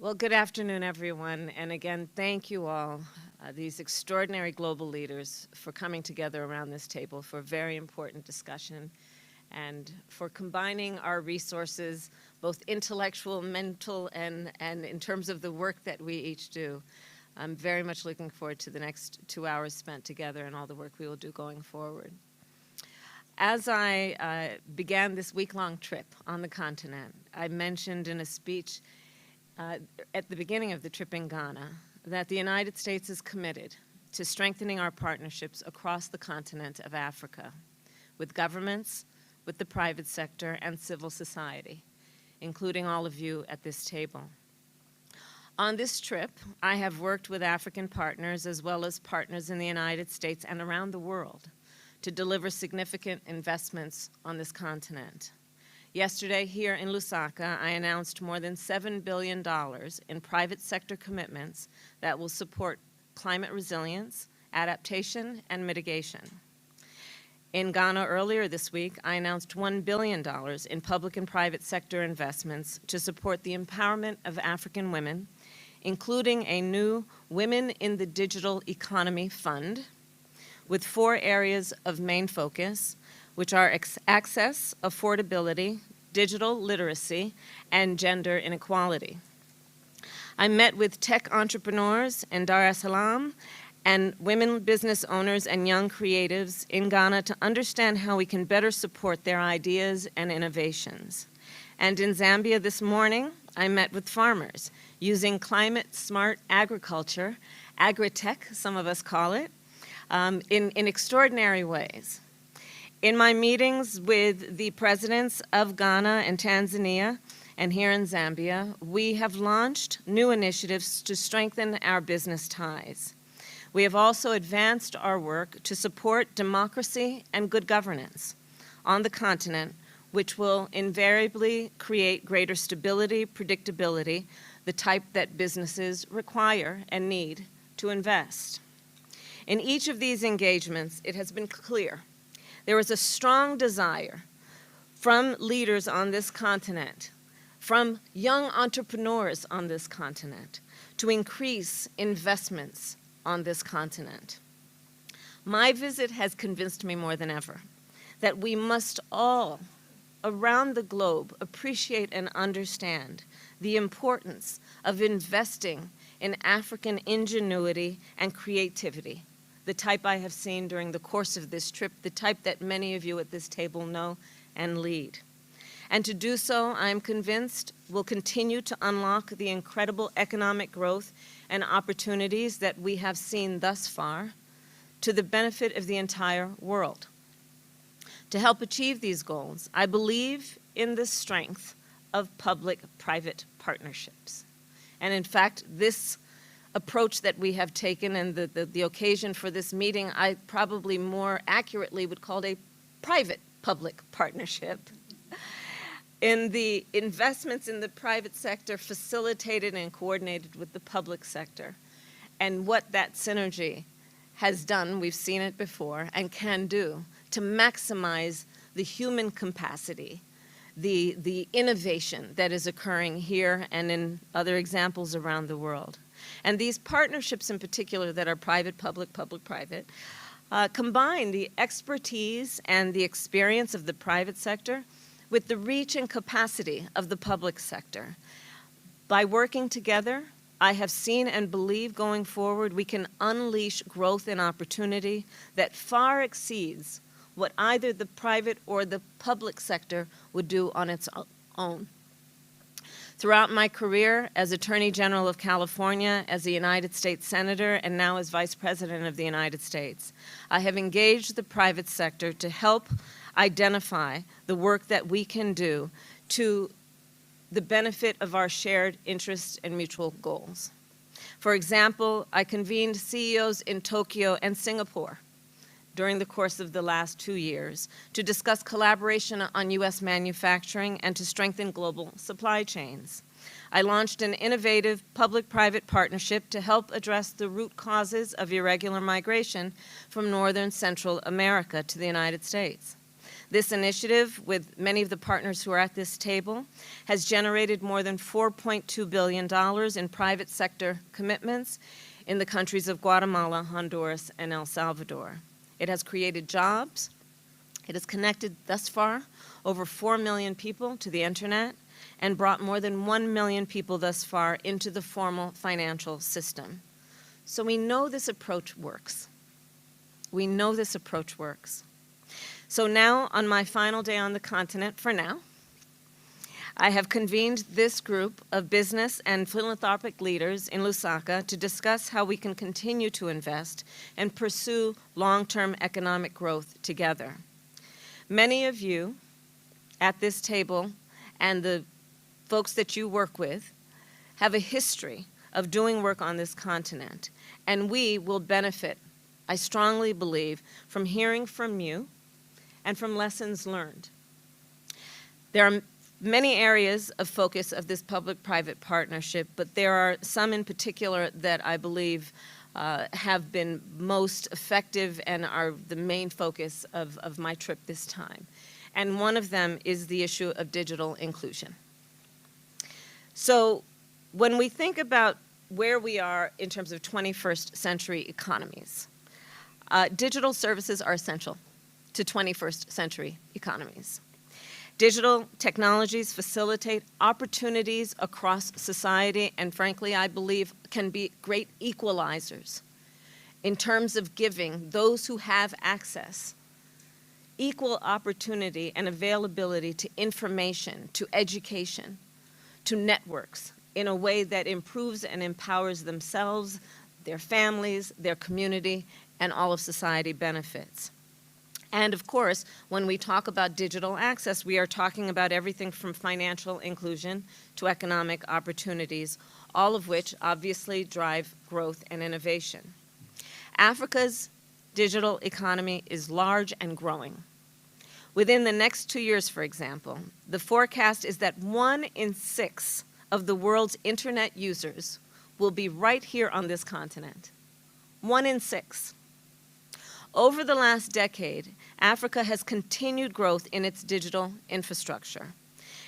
Well, good afternoon, everyone. And again, thank you all, these extraordinary global leaders, for coming together around this table for a very important discussion and for combining our resources, both intellectual, mental, and in terms of the work that we each do. I'm very much looking forward to the next 2 hours spent together and all the work we will do going forward. As I began this week-long trip on the continent, I mentioned in a speech at the beginning of the trip in Ghana that the United States is committed to strengthening our partnerships across the continent of Africa with governments, with the private sector, and civil society, including all of you at this table. On this trip, I have worked with African partners as well as partners in the United States and around the world to deliver significant investments on this continent. Yesterday, here in Lusaka, I announced more than $7 billion in private sector commitments that will support climate resilience, adaptation, and mitigation. In Ghana earlier this week, I announced $1 billion in public and private sector investments to support the empowerment of African women, including a new Women in the Digital Economy Fund with 4 areas of main focus, which are access, affordability, digital literacy, and gender inequality. I met with tech entrepreneurs in Dar es Salaam and women business owners and young creatives in Ghana to understand how we can better support their ideas and innovations. And in Zambia this morning, I met with farmers using climate-smart agriculture, agri-tech, some of us call it, in extraordinary ways. In my meetings with the presidents of Ghana and Tanzania and here in Zambia, we have launched new initiatives to strengthen our business ties. We have also advanced our work to support democracy and good governance on the continent, which will invariably create greater stability, predictability, the type that businesses require and need to invest. In each of these engagements, it has been clear there is a strong desire from leaders on this continent, from young entrepreneurs on this continent, to increase investments on this continent. My visit has convinced me more than ever that we must all, around the globe, appreciate and understand the importance of investing in African ingenuity and creativity, the type I have seen during the course of this trip, the type that many of you at this table know and lead. And to do so, I am convinced, will continue to unlock the incredible economic growth and opportunities that we have seen thus far to the benefit of the entire world. To help achieve these goals, I believe in the strength of public-private partnerships. And in fact, this approach that we have taken and the occasion for this meeting, I probably more accurately would call it a private-public partnership. In the investments in the private sector facilitated and coordinated with the public sector. And what that synergy has done, we've seen it before, and can do to maximize the human capacity, the innovation that is occurring here and in other examples around the world. And these partnerships in particular that are private-public, public-private, combine the expertise and the experience of the private sector with the reach and capacity of the public sector. By working together, I have seen and believe going forward we can unleash growth and opportunity that far exceeds what either the private or the public sector would do on its own. Throughout my career as Attorney General of California, as a United States Senator, and now as Vice President of the United States, I have engaged the private sector to help identify the work that we can do to the benefit of our shared interests and mutual goals. For example, I convened CEOs in Tokyo and Singapore during the course of the last 2 years to discuss collaboration on U.S. manufacturing and to strengthen global supply chains. I launched an innovative public-private partnership to help address the root causes of irregular migration from Northern Central America to the United States. This initiative, with many of the partners who are at this table, has generated more than $4.2 billion in private sector commitments in the countries of Guatemala, Honduras, and El Salvador. It has created jobs. It has connected, thus far, over 4 million people to the internet and brought more than 1 million people thus far into the formal financial system. So we know this approach works. We know this approach works. So now, on my final day on the continent, for now, I have convened this group of business and philanthropic leaders in Lusaka to discuss how we can continue to invest and pursue long-term economic growth together. Many of you at this table and the folks that you work with have a history of doing work on this continent, and we will benefit, I strongly believe, from hearing from you and from lessons learned. There are many areas of focus of this public-private partnership, but there are some in particular that I believe have been most effective and are the main focus of my trip this time. And one of them is the issue of digital inclusion. So when we think about where we are in terms of 21st century economies, digital services are essential to 21st century economies. Digital technologies facilitate opportunities across society and, frankly, I believe can be great equalizers in terms of giving those who have access equal opportunity and availability to information, to education, to networks in a way that improves and empowers themselves, their families, their community, and all of society benefits. And of course, when we talk about digital access, we are talking about everything from financial inclusion to economic opportunities, all of which obviously drive growth and innovation. Africa's digital economy is large and growing. Within the next 2 years, for example, the forecast is that 1 in 6 of the world's internet users will be right here on this continent. 1 in 6. Over the last decade, Africa has continued growth in its digital infrastructure.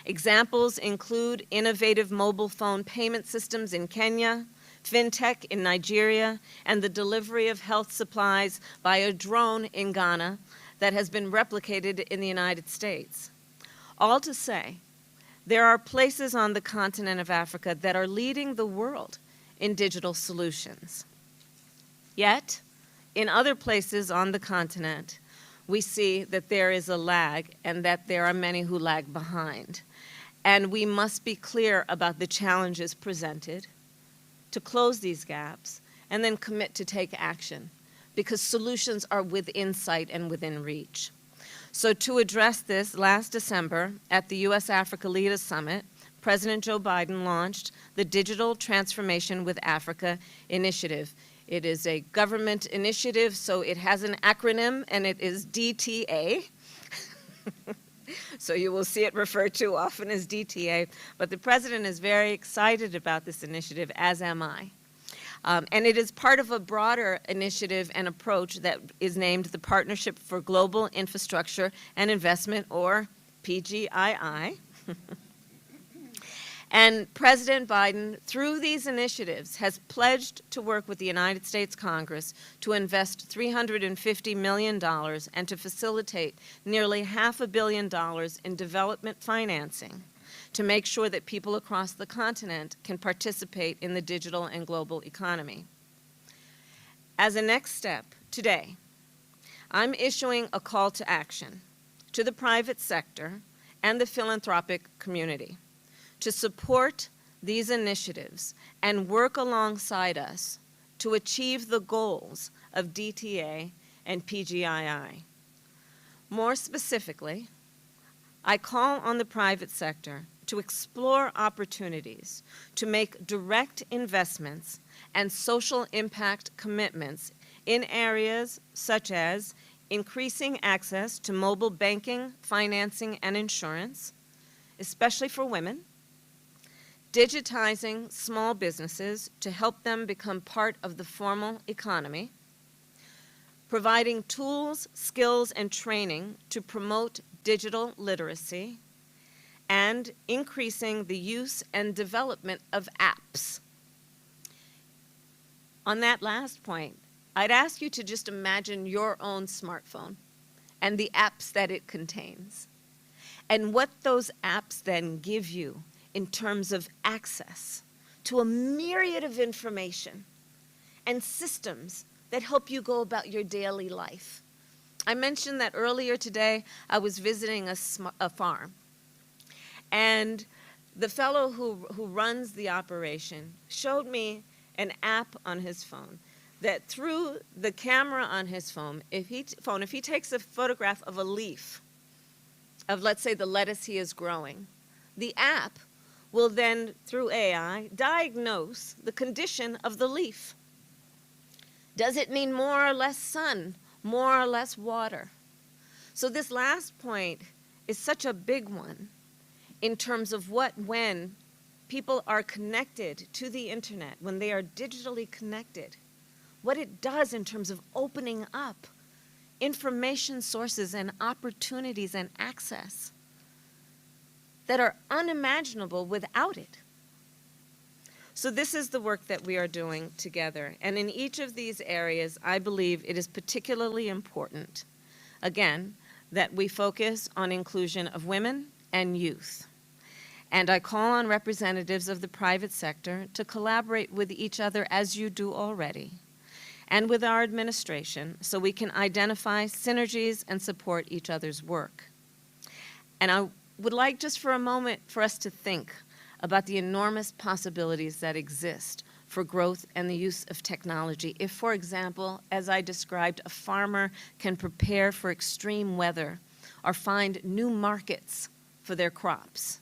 Examples include innovative mobile phone payment systems in Kenya, fintech in Nigeria, and the delivery of health supplies by a drone in Ghana that has been replicated in the United States. All to say, there are places on the continent of Africa that are leading the world in digital solutions. Yet, in other places on the continent, we see that there is a lag and that there are many who lag behind. And we must be clear about the challenges presented to close these gaps and then commit to take action, because solutions are within sight and within reach. So to address this, last December at the U.S.-Africa Leaders Summit, President Joe Biden launched the Digital Transformation with Africa initiative. It is a government initiative, so it has an acronym, and it is DTA. So you will see it referred to often as DTA. But the President is very excited about this initiative, as am I. And it is part of a broader initiative and approach that is named the Partnership for Global Infrastructure and Investment, or PGII. And President Biden, through these initiatives, has pledged to work with the United States Congress to invest $350 million and to facilitate nearly $500 million in development financing to make sure that people across the continent can participate in the digital and global economy. As a next step, today, I'm issuing a call to action to the private sector and the philanthropic community to support these initiatives and work alongside us to achieve the goals of DTA and PGII. More specifically, I call on the private sector to explore opportunities to make direct investments and social impact commitments in areas such as increasing access to mobile banking, financing, and insurance, especially for women, digitizing small businesses to help them become part of the formal economy, providing tools, skills, and training to promote digital literacy, and increasing the use and development of apps. On that last point, I'd ask you to just imagine your own smartphone and the apps that it contains, and what those apps then give you in terms of access to a myriad of information and systems that help you go about your daily life. I mentioned that earlier today I was visiting a farm, and the fellow who runs the operation showed me an app on his phone that through the camera on his phone, if he takes a photograph of a leaf, of let's say the lettuce he is growing, the app will then, through AI, diagnose the condition of the leaf. Does it need more or less sun, more or less water? So this last point is such a big one in terms of when people are connected to the internet, when they are digitally connected, what it does in terms of opening up information sources and opportunities and access that are unimaginable without it. So this is the work that we are doing together. And in each of these areas, I believe it is particularly important, again, that we focus on inclusion of women and youth. And I call on representatives of the private sector to collaborate with each other as you do already, and with our administration, so we can identify synergies and support each other's work. And I would like just for a moment for us to think about the enormous possibilities that exist for growth and the use of technology. If, for example, as I described, a farmer can prepare for extreme weather or find new markets for their crops.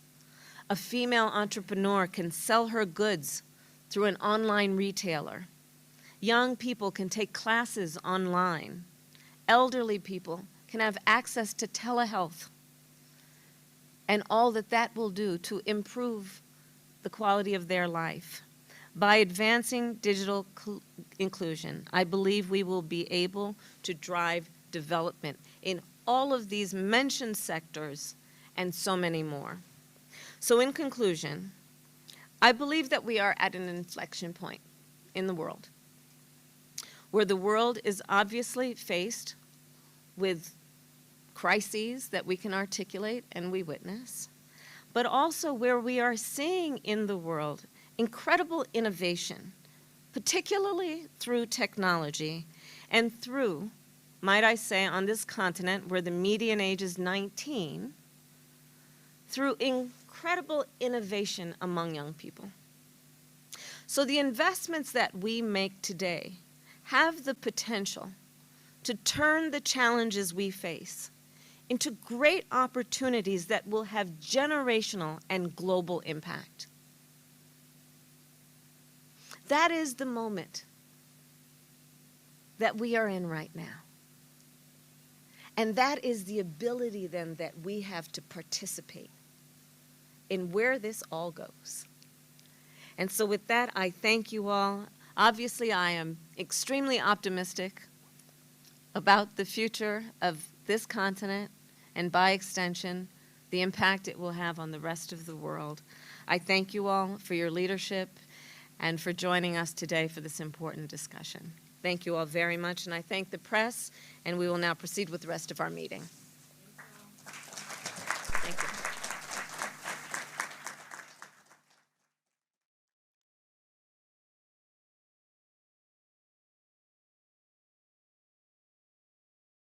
A female entrepreneur can sell her goods through an online retailer. Young people can take classes online. Elderly people can have access to telehealth, and all that that will do to improve the quality of their life. By advancing digital inclusion, I believe we will be able to drive development in all of these mentioned sectors and so many more. So in conclusion, I believe that we are at an inflection point in the world, where the world is obviously faced with crises that we can articulate and we witness, but also where we are seeing in the world incredible innovation, particularly through technology and through, might I say, on this continent where the median age is 19, through incredible innovation among young people. So the investments that we make today have the potential to turn the challenges we face into great opportunities that will have generational and global impact. That is the moment that we are in right now. And that is the ability then that we have to participate in where this all goes. And so with that, I thank you all. Obviously, I am extremely optimistic about the future of this continent and by extension, the impact it will have on the rest of the world. I thank you all for your leadership and for joining us today for this important discussion. Thank you all very much, and I thank the press, and we will now proceed with the rest of our meeting.